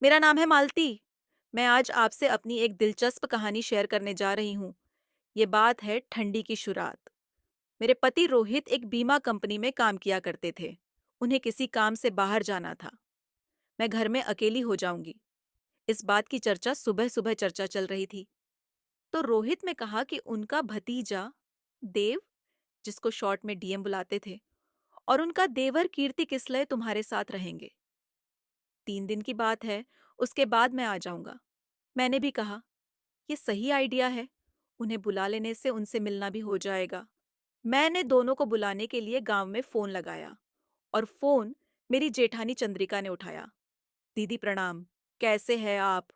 मेरा नाम है मालती। मैं आज आपसे अपनी एक दिलचस्प कहानी शेयर करने जा रही हूँ। ये बात है ठंडी की शुरुआत। मेरे पति रोहित एक बीमा कंपनी में काम किया करते थे। उन्हें किसी काम से बाहर जाना था। मैं घर में अकेली हो जाऊंगी, इस बात की चर्चा सुबह सुबह चर्चा चल रही थी। तो रोहित ने कहा कि उनका भतीजा देव, जिसको शॉर्ट में डीएम बुलाते थे, और उनका देवर कीर्ति किसलय तुम्हारे साथ रहेंगे। 3 दिन की बात है, उसके बाद मैं आ जाऊंगा। मैंने भी कहा, ये सही आइडिया है। उन्हें बुला लेने से उनसे मिलना भी हो जाएगा। मैंने दोनों को बुलाने के लिए गांव में फोन लगाया और फोन मेरी जेठानी चंद्रिका ने उठाया। दीदी प्रणाम, कैसे हैं आप?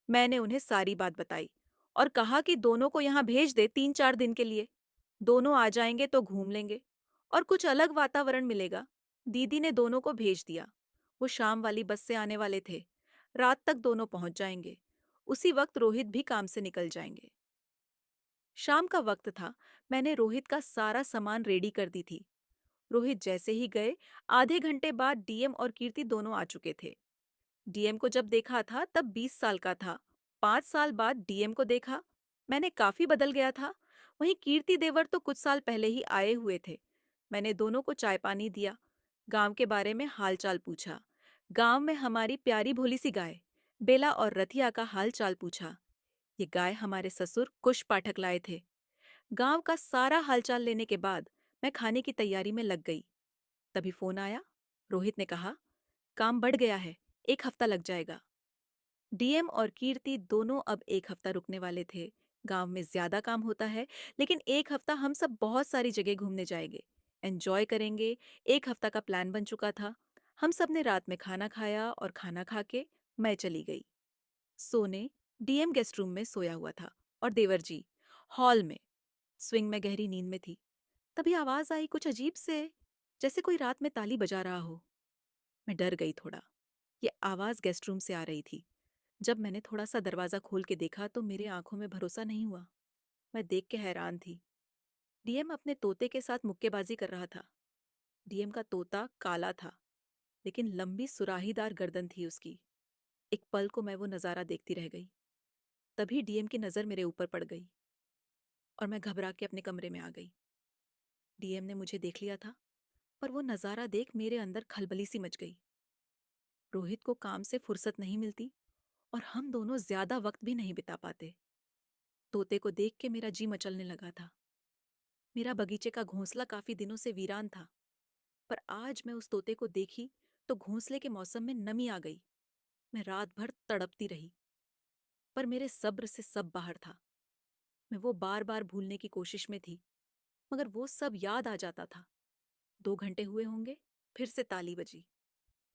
मैंने उन्हें सारी बात बताई और कहा कि दोनों को यहाँ भेज दे 3-4 दिन के लिए। दोनों आ जाएंगे तो घूम लेंगे और कुछ अलग वातावरण मिलेगा। दीदी ने दोनों को भेज दिया। वो शाम वाली बस से आने वाले थे। रात तक दोनों पहुंच जाएंगे। उसी वक्त रोहित भी काम से निकल जाएंगे। शाम का वक्त था। मैंने रोहित का सारा सामान रेडी कर दी थी। रोहित जैसे ही गए, आधे घंटे बाद डीएम और कीर्ति दोनों आ चुके थे। डीएम को जब देखा था तब 20 साल का था। 5 साल बाद डीएम को देखा, मैंने काफी बदल गया था। वहीं कीर्ति देवर तो कुछ साल पहले ही आए हुए थे। मैंने दोनों को चाय पानी दिया, गांव के बारे में हालचाल पूछा। गांव में हमारी प्यारी भोली सी गाय बेला और रथिया का हाल चाल पूछा। ये गाय हमारे ससुर कुश पाठक लाए थे। गांव का सारा हालचाल लेने के बाद मैं खाने की तैयारी में लग गई। तभी फोन आया। रोहित ने कहा, काम बढ़ गया है, 1 हफ्ता लग जाएगा। डीएम और कीर्ति दोनों अब 1 हफ्ता रुकने वाले थे। गांव में ज्यादा काम होता है, लेकिन 1 हफ्ता हम सब बहुत सारी जगह घूमने जाएंगे, एंजॉय करेंगे। 1 हफ्ता का प्लान बन चुका था। हम सब ने रात में खाना खाया और खाना खा के मैं चली गई सोने। डीएम गेस्ट रूम में सोया हुआ था और देवर जी हॉल में स्विंग में गहरी नींद में थी। तभी आवाज आई कुछ अजीब से, जैसे कोई रात में ताली बजा रहा हो। मैं डर गई थोड़ा। ये आवाज गेस्ट रूम से आ रही थी। जब मैंने थोड़ा सा दरवाजा खोल के देखा तो मेरे आंखों में भरोसा नहीं हुआ। मैं देख के हैरान थी। डीएम अपने तोते के साथ मुक्केबाजी कर रहा था। डीएम का तोता काला था, लेकिन लंबी सुराहीदार गर्दन थी उसकी। एक पल को मैं वो नजारा देखती रह गई। तभी डीएम की नजर मेरे ऊपर पड़ गई और मैं घबरा के अपने कमरे में आ गई। डीएम ने मुझे देख लिया था, पर वो नजारा देख मेरे अंदर खलबली सी मच गई। रोहित को काम से फुर्सत नहीं मिलती और हम दोनों ज्यादा वक्त भी नहीं बिता पाते। तोते को देख के मेरा जी मचलने लगा था। मेरा बगीचे का घोंसला काफी दिनों से वीरान था, पर आज मैं उस तोते को देखी तो घोंसले के मौसम में नमी आ गई। मैं रात भर तड़पती रही, पर मेरे सब्र से सब बाहर था। मैं वो बार बार भूलने की कोशिश में थी, मगर वो सब याद आ जाता था। 2 घंटे हुए होंगे, फिर से ताली बजी।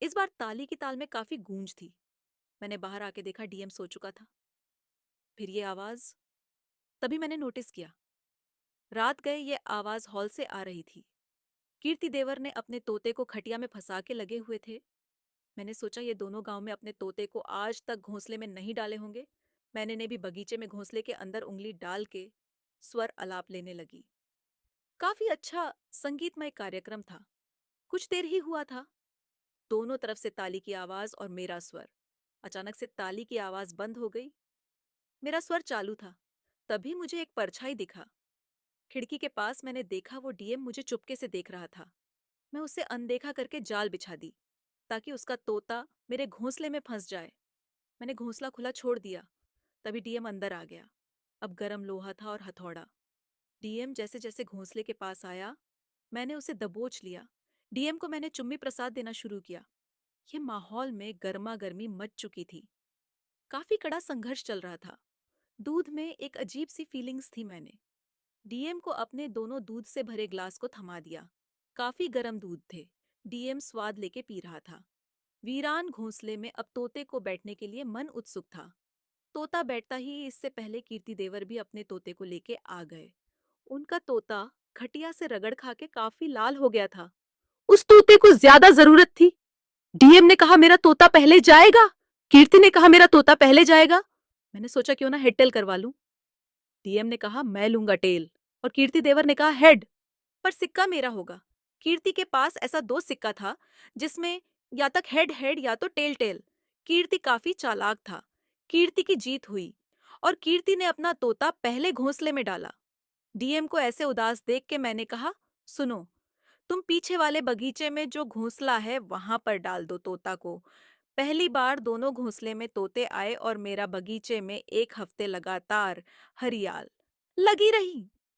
इस बार ताली की ताल में काफी गूंज थी। मैंने बाहर आके देखा, डीएम सो चुका था। फिर ये आवाज। तभी मैंने नोटिस किया, रात गए ये आवाज हॉल से आ रही थी। कीर्ति देवर ने अपने तोते को खटिया में फंसा के लगे हुए थे। मैंने सोचा ये दोनों गांव में अपने तोते को आज तक घोंसले में नहीं डाले होंगे। मैंने ने भी बगीचे में घोंसले के अंदर उंगली डाल के स्वर अलाप लेने लगी। काफी अच्छा संगीतमय कार्यक्रम था। कुछ देर ही हुआ था, दोनों तरफ से ताली की आवाज और मेरा स्वर। अचानक से ताली की आवाज बंद हो गई। मेरा स्वर चालू था। तभी मुझे एक परछाई दिखा। खिड़की के पास मैंने देखा, वो डीएम मुझे चुपके से देख रहा था। मैं उसे अनदेखा करके जाल बिछा दी ताकि उसका तोता मेरे घोंसले में फंस जाए। मैंने घोंसला खुला छोड़ दिया। तभी डीएम अंदर आ गया। अब गरम लोहा था और हथौड़ा। डीएम जैसे जैसे घोंसले के पास आया, मैंने उसे दबोच लिया। डीएम को मैंने चुम्मी प्रसाद देना शुरू किया। ये माहौल में गर्मा गर्मी मच चुकी थी। काफी कड़ा संघर्ष चल रहा था। दूध में एक अजीब सी फीलिंग्स थी। मैंने डीएम को अपने दोनों दूध से भरे ग्लास को थमा दिया। काफी गर्म दूध थे। डीएम स्वाद लेके पी रहा था। वीरान घोंसले में अब तोते को बैठने के लिए मन उत्सुक था। तोता बैठता ही इससे पहले कीर्ति देवर भी अपने तोते को लेके आ गए। उनका तोता खटिया से रगड़ खा के काफी लाल हो गया था। उस तोते को ज्यादा जरूरत थी। डीएम ने कहा मेरा तोता पहले जाएगा। कीर्ति ने कहा मेरा तोता पहले जाएगा। मैंने सोचा क्यों ना हेड टेल करवा लूं। डीएम ने कहा मैं लूंगा टेल, और कीर्ति देवर ने कहा हेड, पर सिक्का मेरा होगा। कीर्ति के पास ऐसा 2 सिक्का था, जिसमें या तक हेड हेड या तो टेल टेल। कीर्ति काफी चालाक था। कीर्ति की जीत हुई और कीर्ति ने अपना तोता पहले घोंसले में डाला। डीएम को ऐसे उदास देख के मैंने कहा, सुनो, तुम पीछे वाले बगीचे में जो घोंसला है वहां पर डाल दो तोता को। पहली बार दोनों घोंसले में तोते आए और मेरा बगीचे में एक हफ्ते लगातार हरियाल लगी रही।